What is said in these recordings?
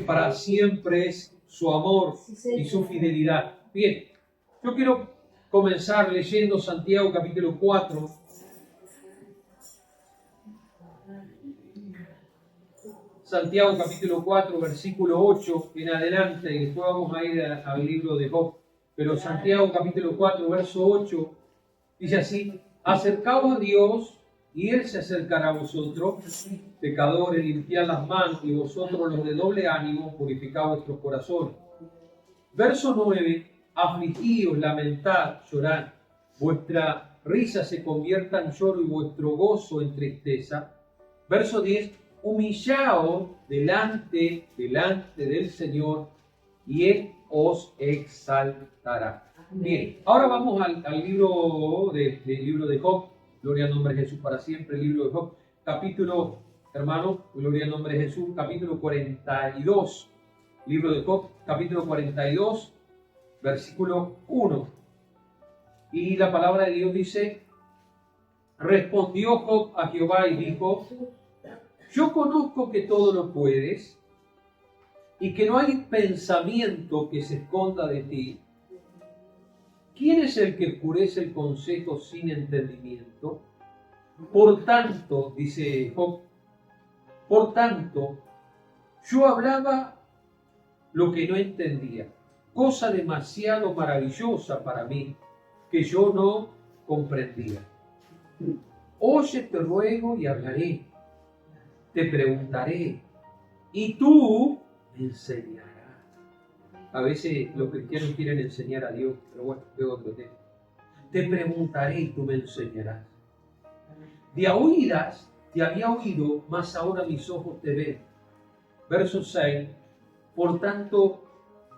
para siempre es su amor y su fidelidad. Bien, yo quiero comenzar leyendo Santiago capítulo 4. Santiago capítulo 4, versículo 8 en adelante, y después vamos a ir al libro de Job. Pero Santiago capítulo 4, verso 8, dice así: acercaos a Dios, y Él se acercará a vosotros, pecadores, limpiad las manos, y vosotros los de doble ánimo, purificad vuestros corazones. Verso 9, afligíos, lamentad, llorad, vuestra risa se convierta en lloro y vuestro gozo en tristeza. Verso 10, humillaos delante del Señor, y Él os exaltará. Bien, ahora vamos al libro de Job. Gloria al nombre de Jesús para siempre. El libro de Job, capítulo, hermano, gloria al nombre de Jesús, capítulo 42. Libro de Job, capítulo 42, versículo 1. Y la palabra de Dios dice: respondió Job a Jehová y dijo: yo conozco que todo lo puedes y que no hay pensamiento que se esconda de ti. ¿Quién es el que oscurece el consejo sin entendimiento? Por tanto, dice Job, por tanto, yo hablaba lo que no entendía, cosa demasiado maravillosa para mí, que yo no comprendía. Oye, te ruego y hablaré, te preguntaré, y tú me enseñarás. A veces los cristianos quieren enseñar a Dios, pero bueno, es otro tema. Te preguntaré y tú me enseñarás. De oídas te había oído, mas ahora mis ojos te ven. Verso 6. Por tanto,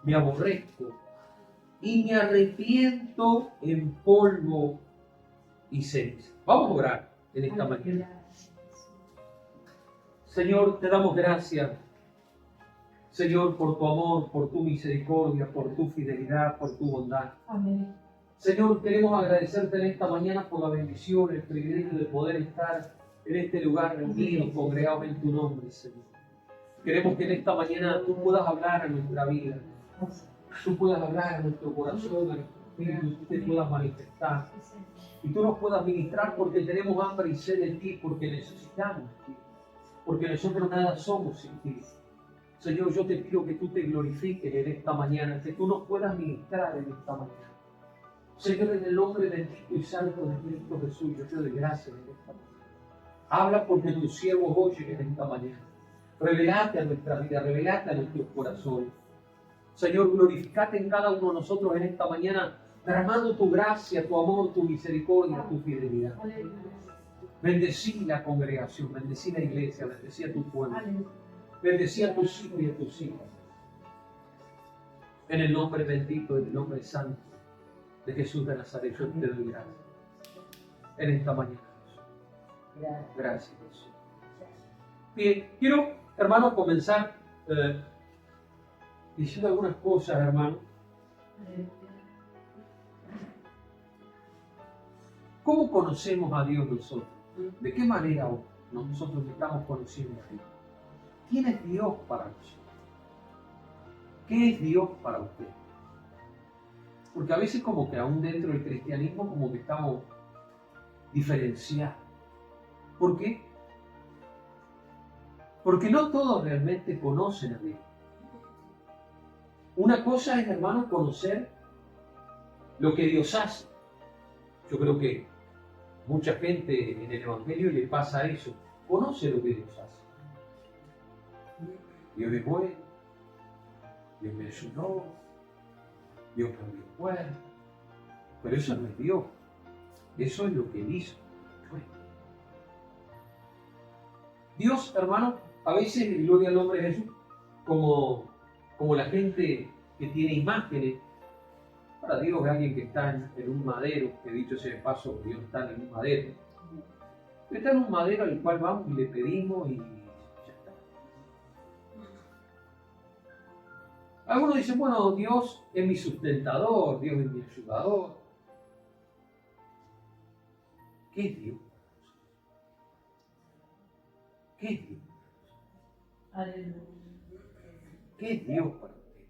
me aborrezco y me arrepiento en polvo y ceniza. Vamos a orar en esta mañana. Señor, te damos gracias, Señor, por tu amor, por tu misericordia, por tu fidelidad, por tu bondad. Amén. Señor, queremos agradecerte en esta mañana por la bendición, el privilegio de poder estar en este lugar reunidos, congregados en tu nombre, Señor. Queremos que en esta mañana tú puedas hablar a nuestra vida, tú puedas hablar a nuestro corazón, a nuestro espíritu, tú te puedas manifestar y tú nos puedas ministrar, porque tenemos hambre y sed de ti, porque necesitamos de ti, porque nosotros nada somos sin ti. Señor, yo te pido que tú te glorifiques en esta mañana, que tú nos puedas ministrar en esta mañana. Señor, en el nombre bendito y santo de Cristo Jesús, yo te doy gracias en esta mañana. Habla porque tus siervos oyen en esta mañana. Revelate a nuestra vida, revelate a nuestros corazones. Señor, glorificate en cada uno de nosotros en esta mañana, derramando tu gracia, tu amor, tu misericordia, tu fidelidad. Bendecí la congregación, bendecí la iglesia, bendecí a tu pueblo. Bendecí a tus hijos y a tus hijas. En el nombre bendito, en el nombre santo de Jesús de Nazaret, yo te doy gracias. En esta mañana, Jesús. Gracias, Jesús. Bien, quiero, hermanos, comenzar diciendo algunas cosas, hermano. ¿Cómo conocemos a Dios nosotros? ¿De qué manera nosotros estamos conociendo a Dios? ¿Quién es Dios para nosotros? ¿Qué es Dios para usted? Porque a veces como que aún dentro del cristianismo como que estamos diferenciados. ¿Por qué? Porque no todos realmente conocen a Dios. Una cosa es, hermano, conocer lo que Dios hace. Yo creo que mucha gente en el Evangelio le pasa eso. Conoce lo que Dios hace. Dios es bueno, Dios me ayudó, Dios cambió el cuerpo. Pero eso no es Dios. Eso es lo que Él hizo. Dios, hermano, a veces, gloria al nombre de Jesús, como la gente que tiene imágenes. Para Dios es alguien que está en un madero, que dicho sea de paso, Dios está en un madero. Está en un madero al cual vamos y le pedimos y ya está. Algunos dicen, bueno, Dios es mi sustentador, Dios es mi ayudador. ¿Qué es Dios? ¿Qué es Dios? ¿Qué es Dios para usted?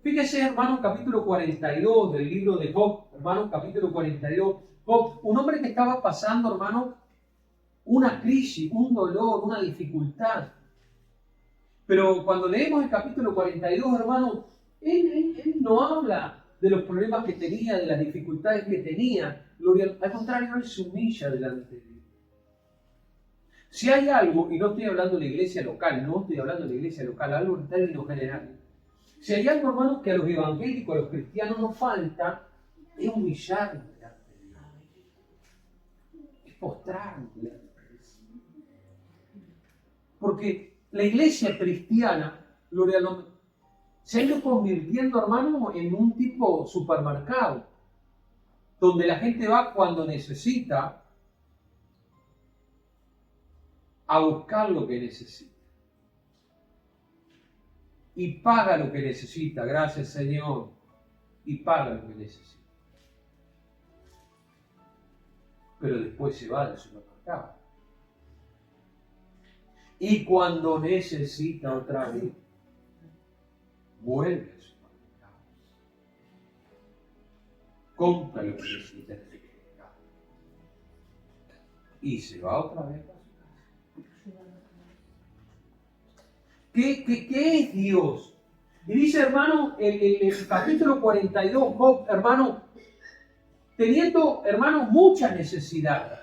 Fíjese, hermano, capítulo 42 del libro de Job, hermano, capítulo 42. Job, un hombre que estaba pasando, hermano, una crisis, un dolor, una dificultad. Pero cuando leemos el capítulo 42, hermano, él no habla de los problemas que tenía, de las dificultades que tenía. Al contrario, él se humilla delante de Dios. Si hay algo, y no estoy hablando de la iglesia local, algo en términos generales. Si hay algo, hermano, que a los evangélicos, a los cristianos nos falta, es humillarnos delante de Dios. Es postrarnos delante de Dios. Porque la iglesia cristiana, gloria al nombre, se ha ido convirtiendo, hermano, en un tipo supermercado, donde la gente va cuando necesita a buscar lo que necesita. Y paga lo que necesita, gracias Señor, y paga lo que necesita. Pero después se va del supermercado. Y cuando necesita otra vez, vuelve al supermercado. Compra lo que necesita en el supermercado. Y se va otra vez a su casa. ¿Qué es Dios? Y dice, hermano, el capítulo 42, Job, hermano, teniendo, hermano, mucha necesidad,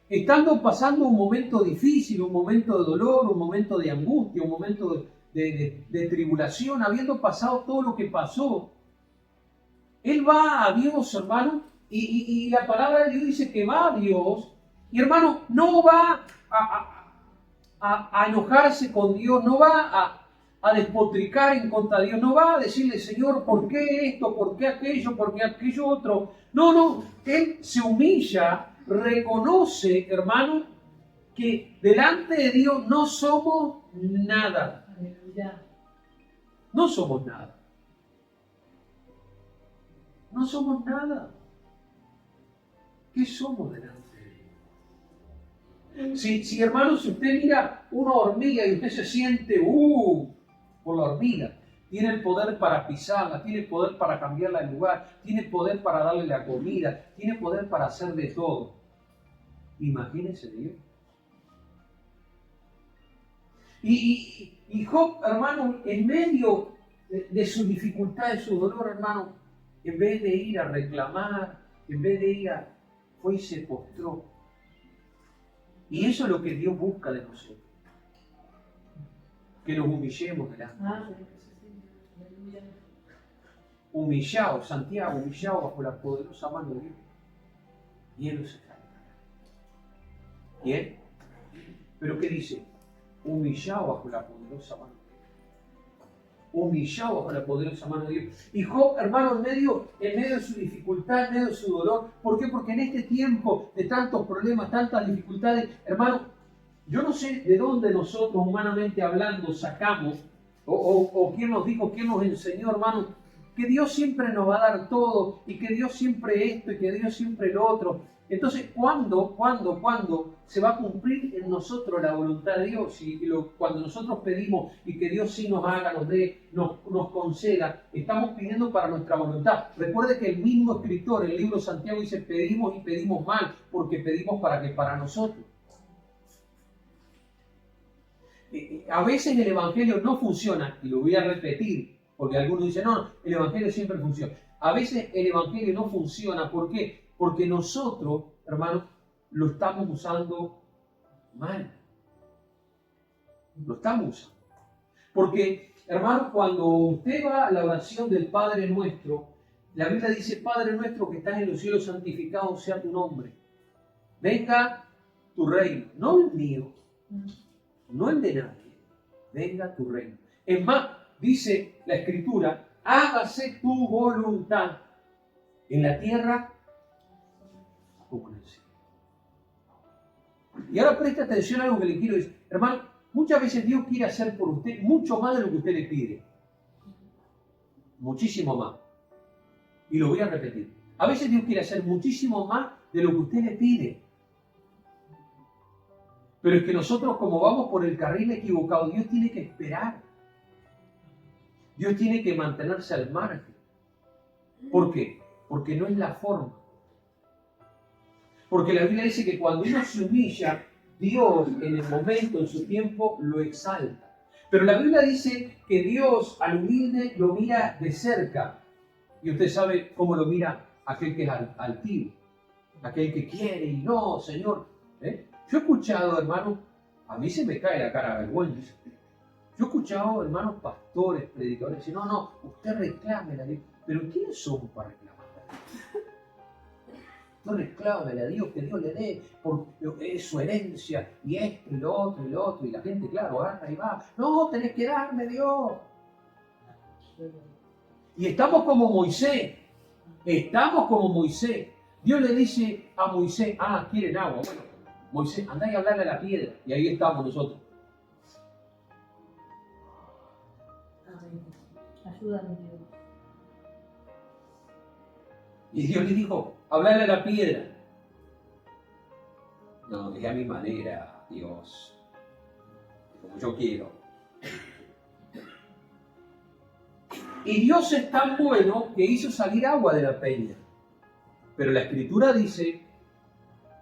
estando pasando un momento difícil, un momento de dolor, un momento de angustia, un momento de tribulación, habiendo pasado todo lo que pasó, él va a Dios, hermano, y la palabra de Dios dice que va a Dios, y hermano, no va a enojarse con Dios, no va a despotricar en contra de Dios, no va a decirle, Señor, ¿por qué esto? ¿Por qué aquello otro? No, él se humilla, reconoce, hermano, que delante de Dios no somos nada. No somos nada. No somos nada. ¿Qué somos delante de Dios? Si hermano, si usted mira una hormiga y usted se siente, por la hormiga, tiene el poder para pisarla, tiene el poder para cambiarla de lugar, tiene el poder para darle la comida, tiene poder para hacer de todo. Imagínense Dios. Y Job, hermano, en medio de su dificultad, de su dolor, hermano, en vez de ir a reclamar, en vez de ir fue y se postró. Y eso es lo que Dios busca de nosotros. Que nos humillemos delante. Humillado, Santiago, humillado bajo la poderosa mano de Dios. Y Él nos exaltará. ¿Bien? ¿Pero qué dice? Humillado bajo la poderosa mano de Dios. Humillado bajo la poderosa mano de Dios. Y Job, hermano, en medio de su dificultad, en medio de su dolor. ¿Por qué? Porque en este tiempo de tantos problemas, tantas dificultades, hermano, yo no sé de dónde nosotros, humanamente hablando, sacamos, o quién nos dijo, quién nos enseñó, hermano, que Dios siempre nos va a dar todo, y que Dios siempre esto, y que Dios siempre lo otro. Entonces, ¿cuándo se va a cumplir en nosotros la voluntad de Dios? Cuando nosotros pedimos y que Dios sí nos haga, nos dé, nos conceda, estamos pidiendo para nuestra voluntad. Recuerde que el mismo escritor, el libro de Santiago, dice, pedimos y pedimos mal, porque pedimos para nosotros. A veces el Evangelio no funciona, y lo voy a repetir, porque algunos dicen, no, el Evangelio siempre funciona. A veces el Evangelio no funciona, ¿por qué? Porque nosotros, hermanos, lo estamos usando mal. Lo estamos usando. Porque, hermano, cuando usted va a la oración del Padre Nuestro, la Biblia dice, Padre Nuestro que estás en los cielos, santificado sea tu nombre. Venga tu reino, no el mío, no el de nadie. Venga tu reino. Es más, dice la Escritura, hágase tu voluntad en la tierra como en el cielo. Y ahora preste atención a algo que le quiero decir. Hermano, muchas veces Dios quiere hacer por usted mucho más de lo que usted le pide. Muchísimo más. Y lo voy a repetir. A veces Dios quiere hacer muchísimo más de lo que usted le pide. Pero es que nosotros, como vamos por el carril equivocado, Dios tiene que esperar. Dios tiene que mantenerse al margen. ¿Por qué? Porque no es la forma. Porque la Biblia dice que cuando uno se humilla, Dios en el momento, en su tiempo, lo exalta. Pero la Biblia dice que Dios al humilde lo mira de cerca. Y usted sabe cómo lo mira aquel que es altivo, aquel que quiere y no, Señor. Yo he escuchado, hermano, a mí se me cae la cara de vergüenza. Yo he escuchado, hermanos, pastores, predicadores, decir, no, usted reclámela a Dios. Pero ¿quiénes somos para reclamarle a Dios? Usted reclámele a Dios, que Dios le dé, porque es su herencia, y esto, y lo otro, y lo otro. Y la gente, claro, agarra y va. No, tenés que darme, Dios. Y estamos como Moisés. Estamos como Moisés. Dios le dice a Moisés, quieren agua. Bueno, Moisés, andá y hablarle a la piedra. Y ahí estamos nosotros. Ayúdame, Dios. Y Dios le dijo, hablarle a la piedra. No, es a mi manera, Dios. Como yo quiero. Y Dios es tan bueno que hizo salir agua de la peña. Pero la Escritura dice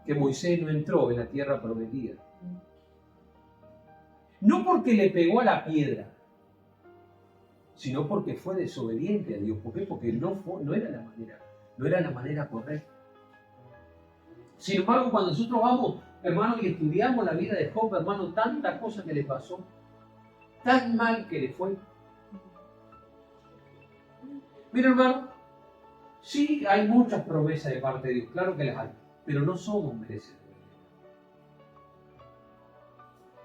que Moisés no entró en la tierra prometida. No porque le pegó a la piedra, sino porque fue desobediente a Dios. ¿Por qué? Porque no era la manera correcta. Sin embargo, cuando nosotros vamos, hermanos, y estudiamos la vida de Job, hermano, tanta cosa que le pasó, tan mal que le fue. Mira, hermano, sí hay muchas promesas de parte de Dios, claro que las hay, pero no somos merecedores.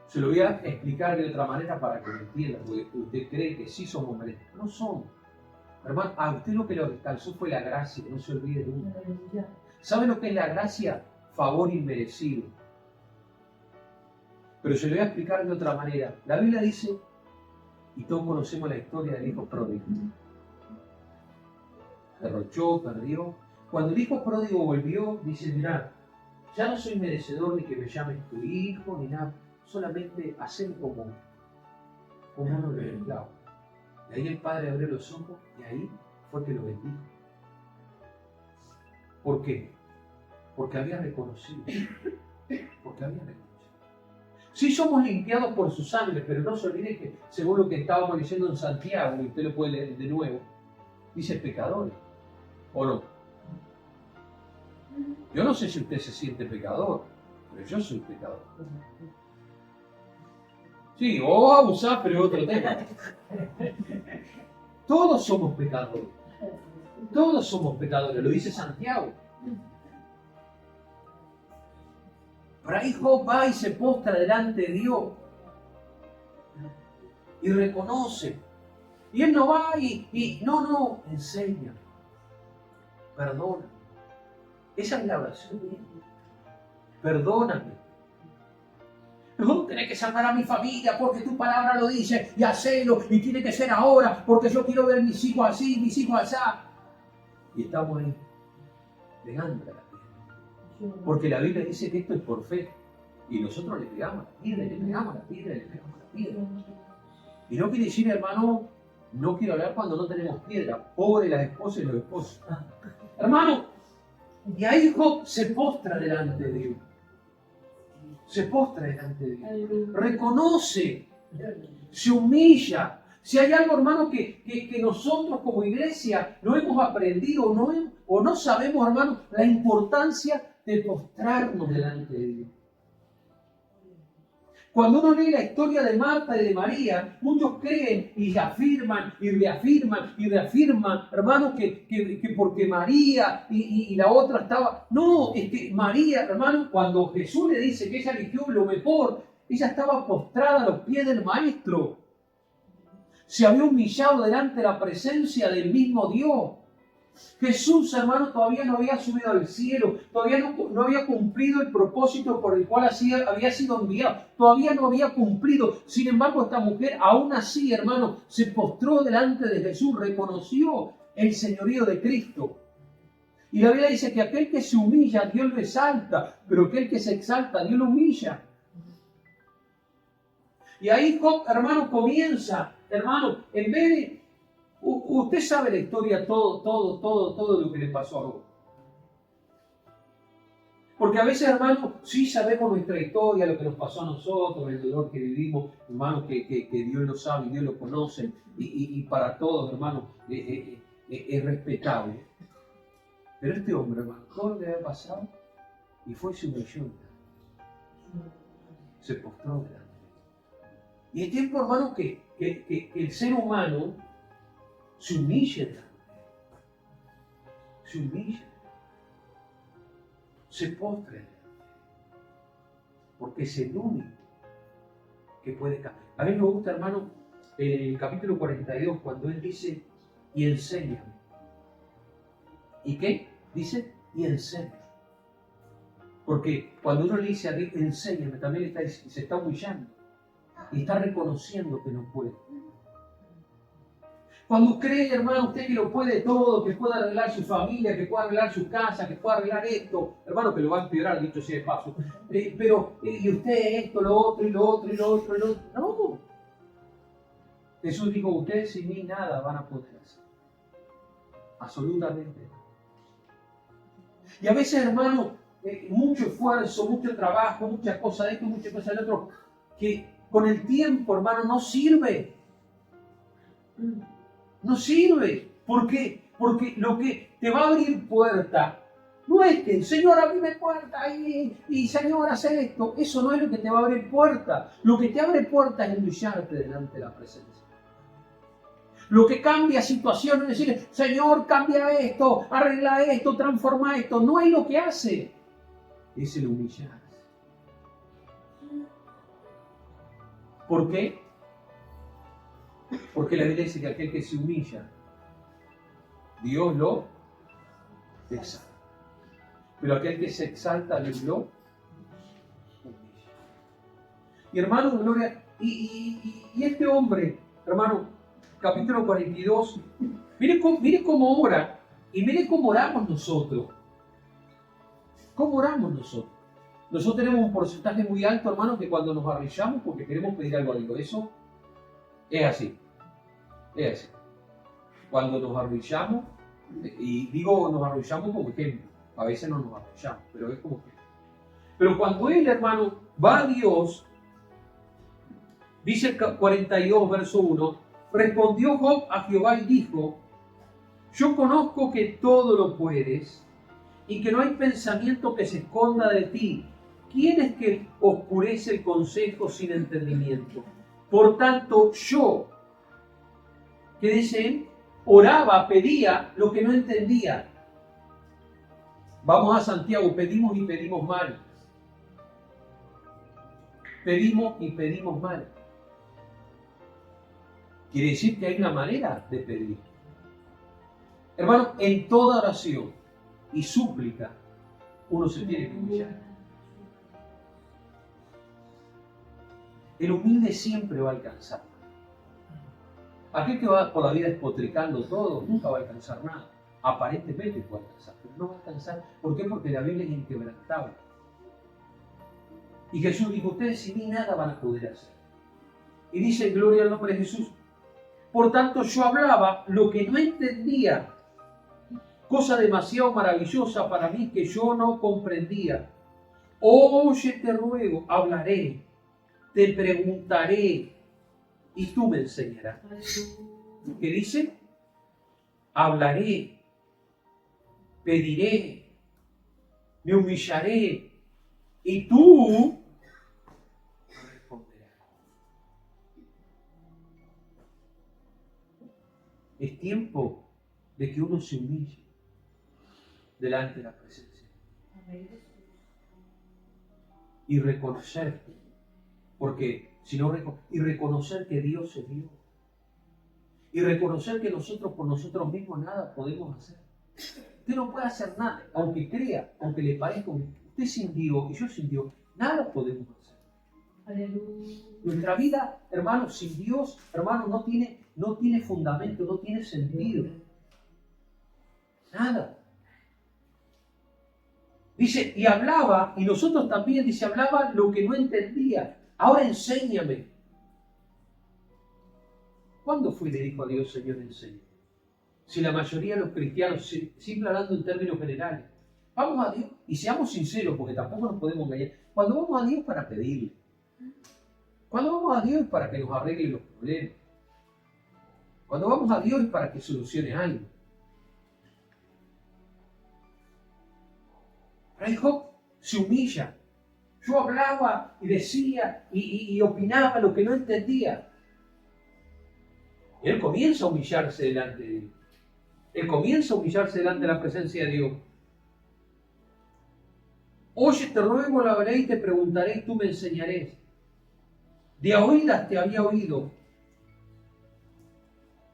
Se lo voy a explicar de otra manera para que me entienda, porque usted cree que sí somos merecedores. No somos. Hermano, a usted lo que le alcanzó fue la gracia, no se olvide nunca. ¿Sabe lo que es la gracia? Favor inmerecido. Pero se lo voy a explicar de otra manera. La Biblia dice, y todos conocemos la historia del hijo pródigo. Derrochó, perdió. Cuando el hijo pródigo volvió, dice, mirá, ya no soy merecedor ni que me llames tu hijo, ni nada. Solamente hacen como uno de los esclavos. Y ahí el padre abrió los ojos y ahí fue que lo bendijo. ¿Por qué? Porque había reconocido. Porque había reconocido. Sí somos limpiados por su sangre, pero no se olvide que, según lo que estábamos leyendo en Santiago, y usted lo puede leer de nuevo, dice pecadores. ¿O no? Yo no sé si usted se siente pecador, pero yo soy pecador. Sí, o abusar, pero otro tema. Todos somos pecadores. Todos somos pecadores, lo dice Santiago. Pero ahí Job va y se postra delante de Dios. Y reconoce. Y él no va y no, enseña. Perdona. Esa es la oración. Perdóname. No, tenés que salvar a mi familia porque tu palabra lo dice y hacelo y tiene que ser ahora porque yo quiero ver mis hijos así, mis hijos allá. Y estamos ahí, pegándole a la piedra. Porque la Biblia dice que esto es por fe. Y nosotros le pegamos a la piedra, le pegamos a la piedra, le pegamos a la piedra. Y no quiere decir, hermano, no quiero hablar cuando no tenemos piedra. Pobre las esposas y los esposos. Hermano, y ahí Job se postra delante de Dios. Se postra delante de Dios. Reconoce. Se humilla. Si hay algo, hermano, que nosotros como iglesia no hemos aprendido o no sabemos, hermano, la importancia de postrarnos delante de Dios. Cuando uno lee la historia de Marta y de María, muchos creen y afirman y reafirman, hermano, que porque María y la otra estaba... No, es que María, hermano, cuando Jesús le dice que ella eligió lo mejor, ella estaba postrada a los pies del Maestro. Se había humillado delante de la presencia del mismo Dios. Jesús, hermano, todavía no había subido al cielo, todavía no había cumplido el propósito por el cual había sido enviado, todavía no había cumplido. Sin embargo, esta mujer, aún así, hermano, se postró delante de Jesús, reconoció el señorío de Cristo. Y la Biblia dice que aquel que se humilla, Dios lo exalta, pero aquel que se exalta, Dios lo humilla. Y ahí Job, hermano, comienza, hermano, en vez Usted sabe la historia, todo lo que le pasó a Job. Porque a veces, hermanos, sí sabemos nuestra historia, lo que nos pasó a nosotros, el dolor que vivimos, hermanos, que Dios lo sabe y Dios lo conoce, y para todos, hermanos, es respetable. Pero este hombre, hermano, todo lo que había pasado, y fue su humilló. Se postró delante. Y es tiempo, hermano, que el ser humano se humille delante. Se humilla. Se postre, porque es el único que puede cambiar. A mí me gusta, hermano, el capítulo 42, cuando él dice, y enséñame. ¿Y qué? Dice, y enséñame. Porque cuando uno le dice a Dios, enséñame, también se está humillando y está reconociendo que no puede. Cuando cree, hermano, usted que lo puede todo, que puede arreglar su familia, que puede arreglar su casa, que puede arreglar esto, hermano, que lo va a empeorar, dicho sea de paso. Pero, y usted esto, lo otro, y lo otro, y lo otro, y lo otro. No. Jesús dijo, ustedes sin mí nada van a poder hacer. Absolutamente. Y a veces, hermano, mucho esfuerzo, mucho trabajo, muchas cosas de esto, muchas cosas de otro, que con el tiempo, hermano, no sirve. No sirve. ¿Por qué? Porque lo que te va a abrir puerta no es que, Señor, abrime puerta y Señor, hace esto. Eso no es lo que te va a abrir puerta. Lo que te abre puerta es humillarte delante de la presencia. Lo que cambia situaciones es decir, Señor, cambia esto, arregla esto, transforma esto. No es lo que hace. Es el humillarse. ¿Por qué? Porque la Biblia dice que aquel que se humilla, Dios lo exalta. Pero aquel que se exalta, Dios lo humilla. Y hermano, gloria, y este hombre, hermano, capítulo 42, mire cómo ora, y mire cómo oramos nosotros. ¿Cómo oramos nosotros? Nosotros tenemos un porcentaje muy alto, hermano, que cuando nos arrodillamos porque queremos pedir algo a Dios. Eso es así. Es así. Cuando nos arrodillamos, y digo nos arrodillamos como ejemplo, a veces no nos arrodillamos, pero es como ejemplo. Pero cuando él, hermano, va a Dios, dice el 42, verso 1, respondió Job a Jehová y dijo, yo conozco que todo lo puedes y que no hay pensamiento que se esconda de ti. ¿Quién es que oscurece el consejo sin entendimiento? Por tanto, yo, que dice él, oraba, pedía lo que no entendía. Vamos a Santiago, pedimos y pedimos mal. Pedimos y pedimos mal. Quiere decir que hay una manera de pedir. Hermano, en toda oración y súplica, uno se tiene que humillar. El humilde siempre va a alcanzar. Aquel que va por la vida despotricando todo, nunca va a alcanzar nada. Aparentemente puede alcanzar, pero no va a alcanzar. ¿Por qué? Porque la Biblia es inquebrantable. Y Jesús dijo, ustedes sin mí nada van a poder hacer. Y dice, gloria al nombre de Jesús. Por tanto, yo hablaba lo que no entendía. Cosa demasiado maravillosa para mí que yo no comprendía. Oye, te ruego, hablaré, te preguntaré y tú me enseñarás. ¿Qué dice? Hablaré, pediré, me humillaré y tú responderás. Es tiempo de que uno se humille delante de la presencia y reconocer, porque si no y reconocer que Dios es Dios y reconocer que nosotros por nosotros mismos nada podemos hacer. Usted no puede hacer nada, aunque crea, aunque le parezca, usted sin Dios y yo sin Dios, nada podemos hacer. Aleluya. Nuestra vida, hermano, sin Dios, hermano, no tiene fundamento, no tiene sentido. Nada. Dice, y hablaba, y nosotros también, dice, hablaba lo que no entendía. Ahora enséñame. ¿Cuándo fue y le dijo a Dios, Señor, enséñame? si la mayoría de los cristianos, siempre hablando en términos generales, vamos a Dios y seamos sinceros, porque tampoco nos podemos engañar. Cuando vamos a Dios para pedirle, cuando vamos a Dios es para que nos arregle los problemas, cuando vamos a Dios es para que solucione algo. Pero ahí Job se humilla. Yo hablaba y decía y opinaba lo que no entendía. Él comienza a humillarse delante de Dios. Él comienza a humillarse delante de la presencia de Dios. Oye, te ruego la verdad y te preguntaré y tú me enseñarás. De a oídas te había oído.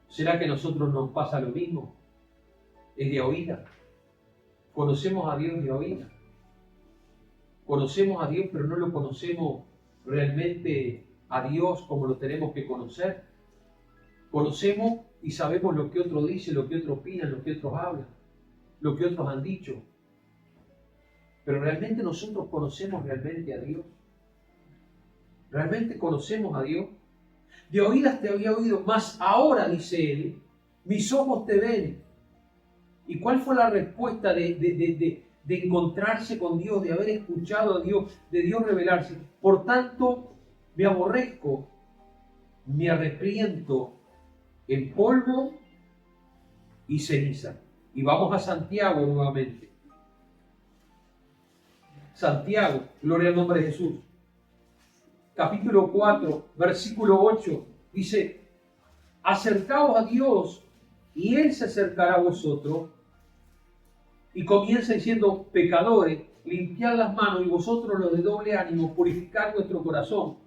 ¿Será que a nosotros nos pasa lo mismo? Es de oídas. Conocemos a Dios de oídas. Conocemos a Dios, pero no lo conocemos realmente a Dios como lo tenemos que conocer. Conocemos y sabemos lo que otro dice, lo que otros opinan, lo que otros hablan, lo que otros han dicho. Pero realmente nosotros conocemos realmente a Dios. ¿Realmente conocemos a Dios? De oídas te había oído, mas ahora, dice él, mis ojos te ven. ¿Y cuál fue la respuesta de encontrarse con Dios, de haber escuchado a Dios, de Dios revelarse? Por tanto, me aborrezco, me arrepiento en polvo y ceniza. Y vamos a Santiago nuevamente. Santiago, gloria al nombre de Jesús. Capítulo 4, versículo 8, dice, acercaos a Dios y Él se acercará a vosotros. Y comienza diciendo, pecadores, limpiad las manos y vosotros los de doble ánimo, purificad vuestro corazón.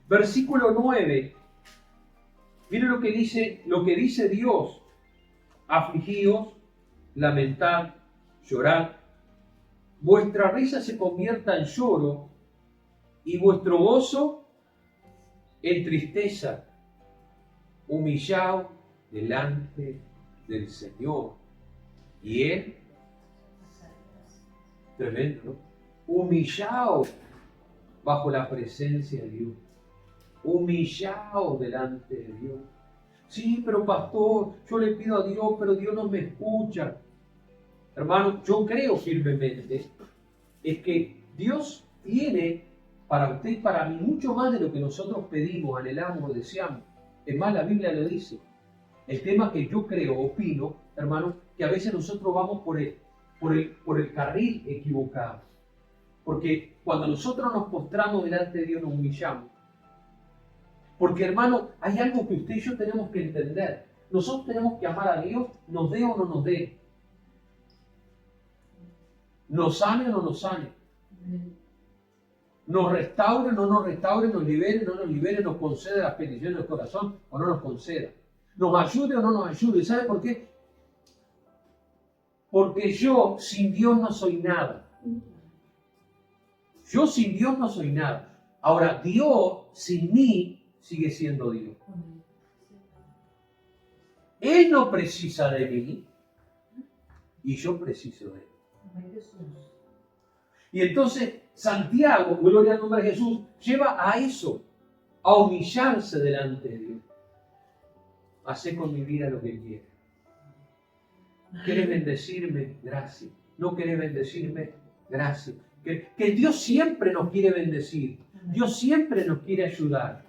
Versículo 9, miren lo que dice Dios, afligíos, lamentad, llorad, vuestra risa se convierta en lloro y vuestro gozo en tristeza. Humillaos delante del Señor. Y Él, tremendo, ¿no? Humillaos bajo la presencia de Dios. Humillaos delante de Dios. Sí, pero pastor, yo le pido a Dios, pero Dios no me escucha. Hermano, yo creo firmemente es que Dios tiene para usted y para mí mucho más de lo que nosotros pedimos, anhelamos o deseamos. Es más, la Biblia lo dice. El tema que yo creo, opino, hermano, que a veces nosotros vamos por el carril equivocado. Porque cuando nosotros nos postramos delante de Dios, nos humillamos. Porque, hermano, hay algo que usted y yo tenemos que entender. Nosotros tenemos que amar a Dios, nos dé o no nos dé. Nos sane o no nos sane. Nos restaure o no nos restaure, nos libere o no nos libere, nos concede las peticiones del corazón o no nos conceda. Nos ayude o no nos ayude. ¿Sabe por qué? Porque yo sin Dios no soy nada. Yo sin Dios no soy nada. Ahora, Dios sin mí sigue siendo Dios. Él no precisa de mí y yo preciso de Él. Y entonces Santiago, gloria al nombre de Jesús, lleva a eso, a humillarse delante de Dios. Hacé con mi vida lo que quieras. ¿Quieres bendecirme? Gracias. ¿No quieres bendecirme? Gracias. Que Dios siempre nos quiere bendecir. Dios siempre nos quiere ayudar.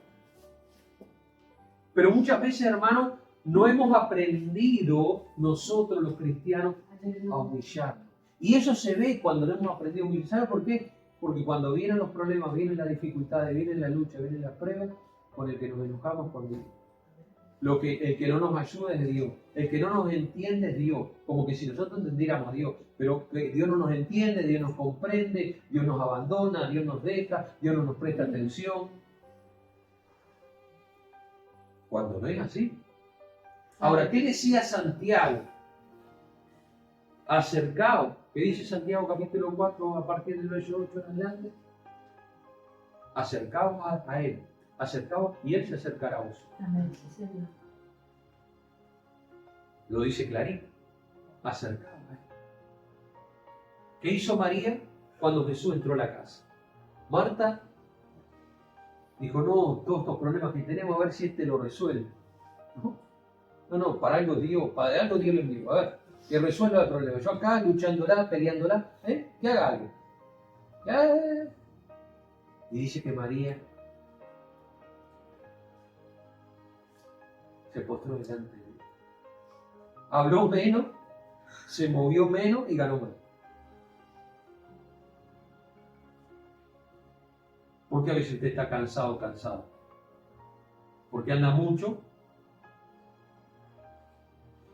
Pero muchas veces, hermanos, no hemos aprendido nosotros los cristianos a humillarnos. Y eso se ve cuando no hemos aprendido a humillar. ¿Sabe por qué? Porque cuando vienen los problemas, vienen las dificultades, vienen la lucha, vienen las pruebas, con el que nos enojamos con Dios. El que no nos ayuda es Dios. El que no nos entiende es Dios. Como que si nosotros entendiéramos a Dios. Pero que Dios no nos entiende, Dios nos comprende, Dios nos abandona, Dios nos deja, Dios no nos presta atención. Cuando no es así. Ahora, ¿qué decía Santiago? Acercaos. ¿Qué dice Santiago capítulo 4 a partir del verso 8 en adelante? Acercaos a Él. Acercaos y Él se acercará a vos. Amén, sí, Señor. Lo dice clarito. Acercaos a Él. ¿Qué hizo María cuando Jesús entró a la casa? Marta dijo, no, todos estos problemas que tenemos, a ver si este lo resuelve. ¿No? No, para algo Dios lo envió. A ver, que resuelva el problema. Yo acá luchándola, peleándola, que haga algo. Y dice que María se postró delante de Dios. Habló menos, se movió menos y ganó más. ¿Por qué a veces usted está cansado o cansado? Porque anda mucho.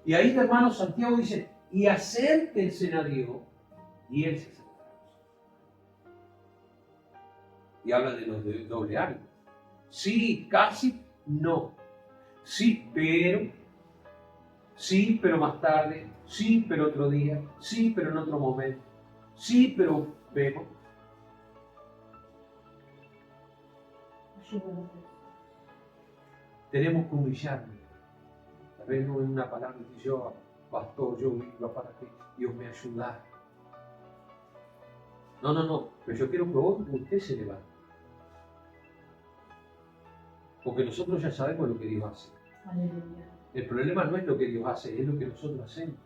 Y ahí, hermano, Santiago dice, y acérquense a Dios, y Él se acercará. Y habla de los de doble ánimo. Sí, casi, no. Sí, pero más tarde. Sí, pero otro día. Sí, pero en otro momento. Sí, pero vemos. Tenemos que humillarnos. Tal vez no es una palabra que yo, pastor, yo vivo para que Dios me ayude. No. Pero yo quiero que usted se levante. Porque nosotros ya sabemos lo que Dios hace. Aleluya. El problema no es lo que Dios hace, es lo que nosotros hacemos.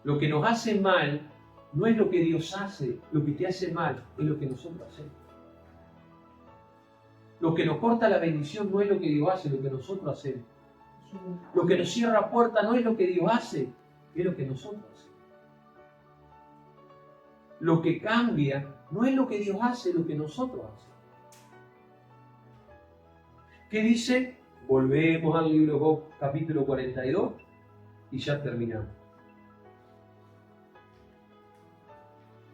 Lo que nos hace mal no es lo que Dios hace, lo que te hace mal es lo que nosotros hacemos. Lo que nos corta la bendición no es lo que Dios hace, es lo que nosotros hacemos. Lo que nos cierra puerta no es lo que Dios hace, es lo que nosotros hacemos. Lo que cambia no es lo que Dios hace, es lo que nosotros hacemos. ¿Qué dice? Volvemos al libro de Job, capítulo 42, y ya terminamos.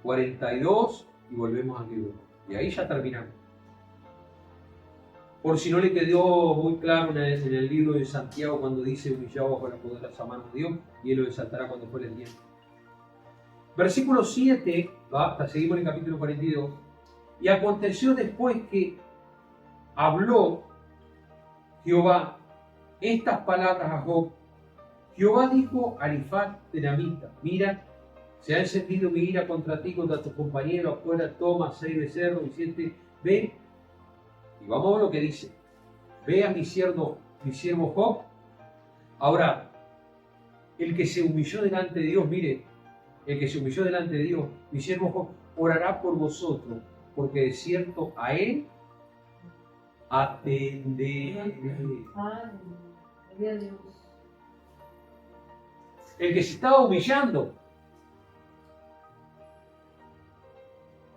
42 y volvemos al libro de Job. Y ahí ya terminamos. Por si no le quedó muy claro en el libro de Santiago cuando dice humillado bajo la poderosa mano de Dios, y Él lo exaltará cuando fuere el tiempo. Versículo 7, hasta seguimos en el capítulo 42. Y aconteció después que habló Jehová estas palabras a Job. Jehová dijo a Elifaz Telamita: mira, se ha encendido mi ira contra ti, contra tus compañeros, afuera toma 6 becerros y 7, ve. Y vamos a ver lo que dice. Ve a mi siervo Job. Ahora, el que se humilló delante de Dios, mire, el que se humilló delante de Dios, mi siervo Job, orará por vosotros, porque de cierto a él atenderé. El que se estaba humillando.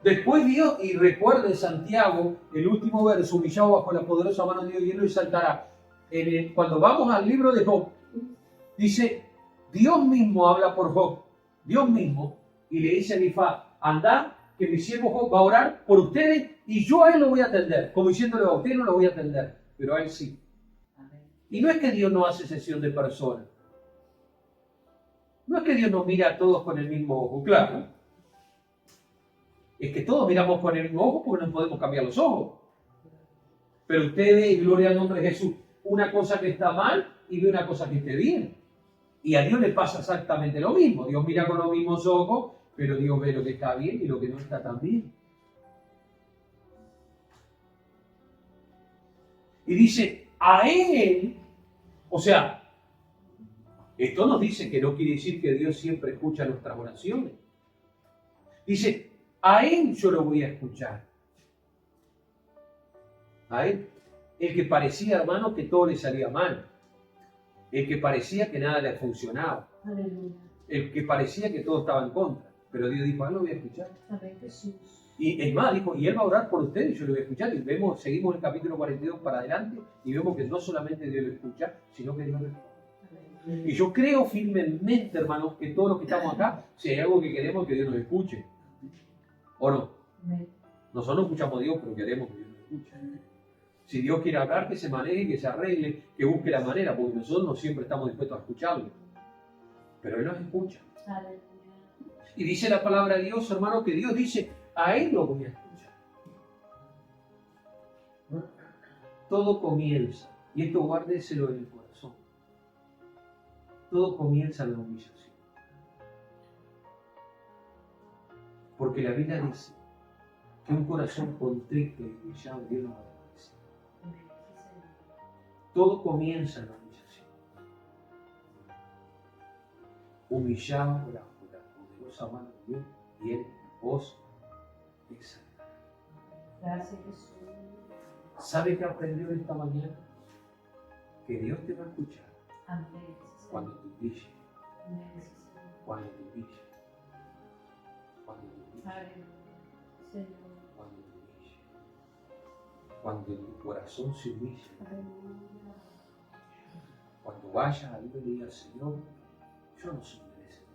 Después Dios, y recuerde Santiago, el último verso, humillado bajo la poderosa mano de Dios, y Él lo exaltará. Cuando vamos al libro de Job, dice, Dios mismo habla por Job, Dios mismo, y le dice a Elifaz: andá, que mi siervo Job va a orar por ustedes, y yo a él lo voy a atender. Como diciéndole: a ustedes no lo voy a atender, pero a él sí. Y no es que Dios no hace excepción de personas. No es que Dios nos mira a todos con el mismo ojo, claro. Es que todos miramos con el mismo ojo porque no podemos cambiar los ojos. Pero usted ve, gloria al nombre de Jesús, una cosa que está mal y ve una cosa que esté bien. Y a Dios le pasa exactamente lo mismo. Dios mira con los mismos ojos, pero Dios ve lo que está bien y lo que no está tan bien. Y dice, a Él, o sea, esto nos dice que no quiere decir que Dios siempre escucha nuestras oraciones. Dice, a Él yo lo voy a escuchar. A Él. El que parecía, hermano, que todo le salía mal. El que parecía que nada le funcionaba. Aleluya. El que parecía que todo estaba en contra. Pero Dios dijo: lo voy a escuchar. Amén, Jesús. Y es más, dijo: y Él va a orar por ustedes y yo lo voy a escuchar. Y vemos, seguimos el capítulo 42 para adelante y vemos que no solamente Dios lo escucha, sino que Dios lo escucha. Y yo creo firmemente, hermanos, que todos los que estamos acá, si hay algo que queremos, que Dios nos escuche. ¿O no? Nosotros no escuchamos a Dios, pero queremos que Dios nos escuche. Si Dios quiere hablar, que se maneje, que se arregle, que busque la manera, porque nosotros no siempre estamos dispuestos a escucharlo. Pero Él nos escucha. Y dice la palabra de Dios, hermano, que Dios dice: a Él lo voy a escuchar. Todo comienza, y esto guárdeselo en el corazón, todo comienza en la humillación. Porque la Biblia dice que un corazón contrito y humillado Dios no va a agradecer. Todo comienza en la humillación. humillaos bajo la poderosa mano de Dios y Él os exaltará. Gracias, Jesús. ¿Sabe qué aprendió esta mañana? Que Dios te va a escuchar Amén. cuando te humilles, Amén. cuando te humilles, cuando te humilles, Aleluya. Señor. cuando te humilles, cuando tu corazón se humille, Aleluya. cuando vayas a Dios y digas, Señor, yo no soy merecedor.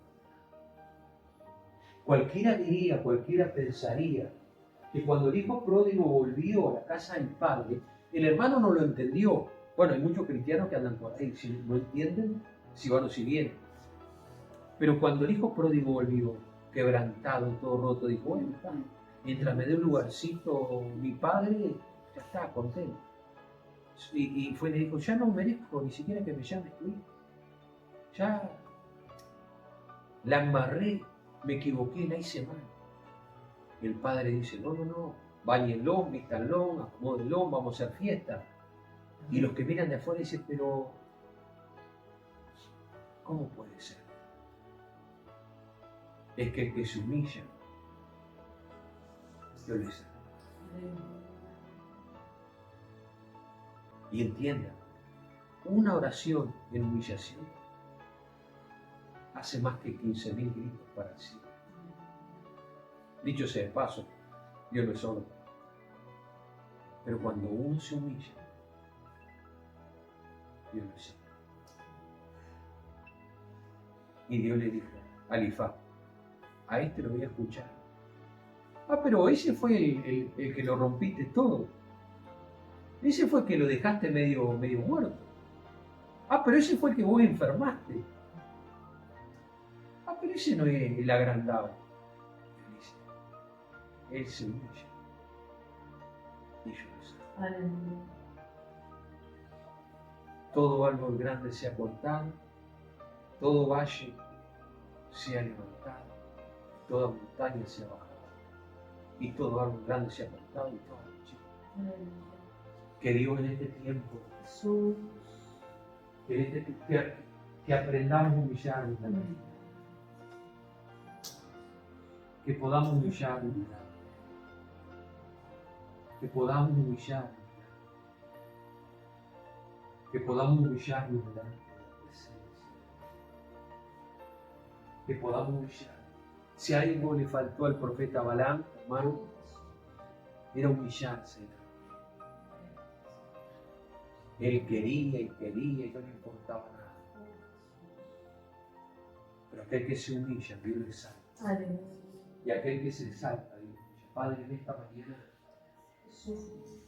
Cualquiera diría, cualquiera pensaría que cuando el hijo pródigo volvió a la casa del padre, el hermano no lo entendió. Bueno, hay muchos cristianos que andan por ahí, si no entienden, si van o si vienen. Pero cuando el hijo pródigo volvió, quebrantado, todo roto, dijo, bueno, está, mientras me dé un lugarcito mi padre, ya está, contento. Y fue y le dijo, ya no merezco ni siquiera que me llames tu hijo. Ya la embarré, me equivoqué, la hice mal. Y el padre dice, no, báñenlo, vístanlo, acomódenlo, vamos a hacer fiesta. Y los que miran de afuera dicen, pero ¿cómo puede ser? Es que el que se humilla, Dios le sana. Y entienda, una oración en humillación hace más que 15.000 gritos para el cielo. Dicho sea de paso, Dios no es solo. Pero cuando uno se humilla, Dios lo sana. Y Dios le dijo a Elifaz, a este lo voy a escuchar. Ah, pero ese fue el que lo rompiste todo. Ese fue el que lo dejaste medio muerto. Ah, pero ese fue el que vos enfermaste. Ah, pero ese no es el agrandado. Él se humilla. Y yo lo sé. Aleluya. Todo árbol grande sea cortado, todo valle sea levantado, toda montaña sea bajada, y todo árbol grande sea cortado y todo árbol chico. Aleluya. Que Dios en este tiempo, Jesús. que aprendamos a humillarnos, Amén. que podamos humillarnos, que podamos humillarnos, que podamos humillarnos delante de la presencia, que podamos humillarnos. Si a algo le faltó al profeta Balaam, hermano, era humillarse. Él quería y no le importaba nada. Pero aquel que se humilla, Dios le salva. Aleluya. Y aquel que se exalta, Dios le humilla. Padre, en esta mañana, Jesús.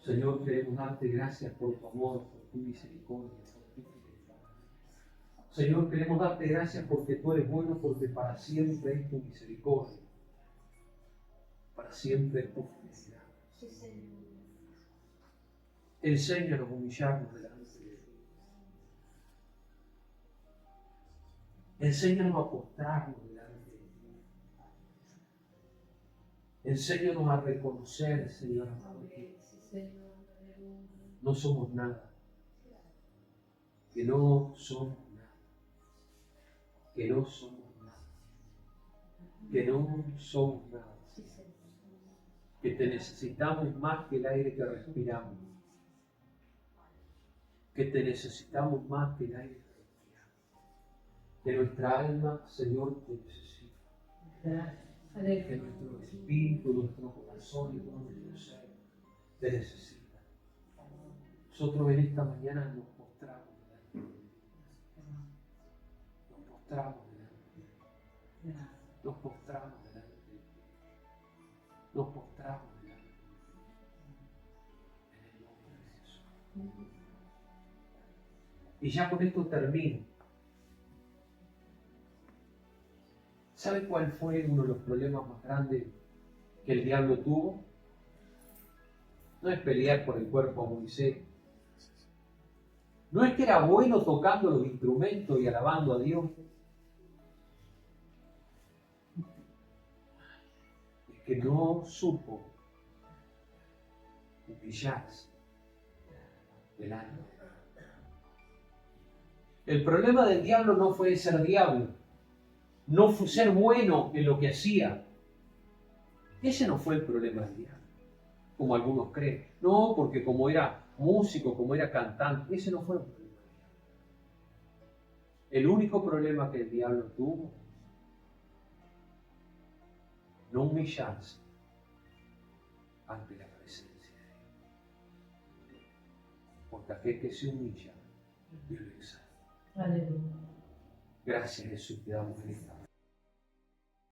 Señor, queremos darte gracias por tu amor, por tu misericordia, por tu fidelidad. Señor, queremos darte gracias porque tú eres bueno, porque para siempre es tu misericordia. Para siempre es tu fidelidad. Sí, Señor. Enséñanos a humillarnos delante de ti. Enséñanos a postrarnos delante de ti. Enséñanos a reconocer, Señor, que Sí, Señor. Aleluya. no somos nada. Que no somos nada. Que no somos nada. Que no somos nada. Sí, Señor. Que te necesitamos más que el aire que respiramos. Que te necesitamos más que el aire que respiramos. Que nuestra alma, Señor, te necesita. Gracias. Que Aleluya. nuestro espíritu, nuestro corazón y todo nuestro ser te necesita. Nosotros en esta mañana nos postramos delante de ti. Nos postramos delante de ti. Nos postramos delante de ti. Nos postramos delante de ti. En el nombre de Jesús. Y ya con esto termino. ¿Sabe cuál fue uno de los problemas más grandes que el diablo tuvo? No es pelear por el cuerpo a Moisés. No es que era bueno tocando los instrumentos y alabando a Dios. Es que no supo humillarse delante de Dios. El problema del diablo no fue ser diablo. no fue ser bueno en lo que hacía. Ese no fue el problema del diablo, como algunos creen. No, porque como era músico, como era cantante, ese no fue el problema. El único problema que el diablo tuvo, no humillarse ante la presencia de Dios. Porque aquel que se humilla, Dios lo exalta. Aleluya. Gracias, Jesús, te damos esta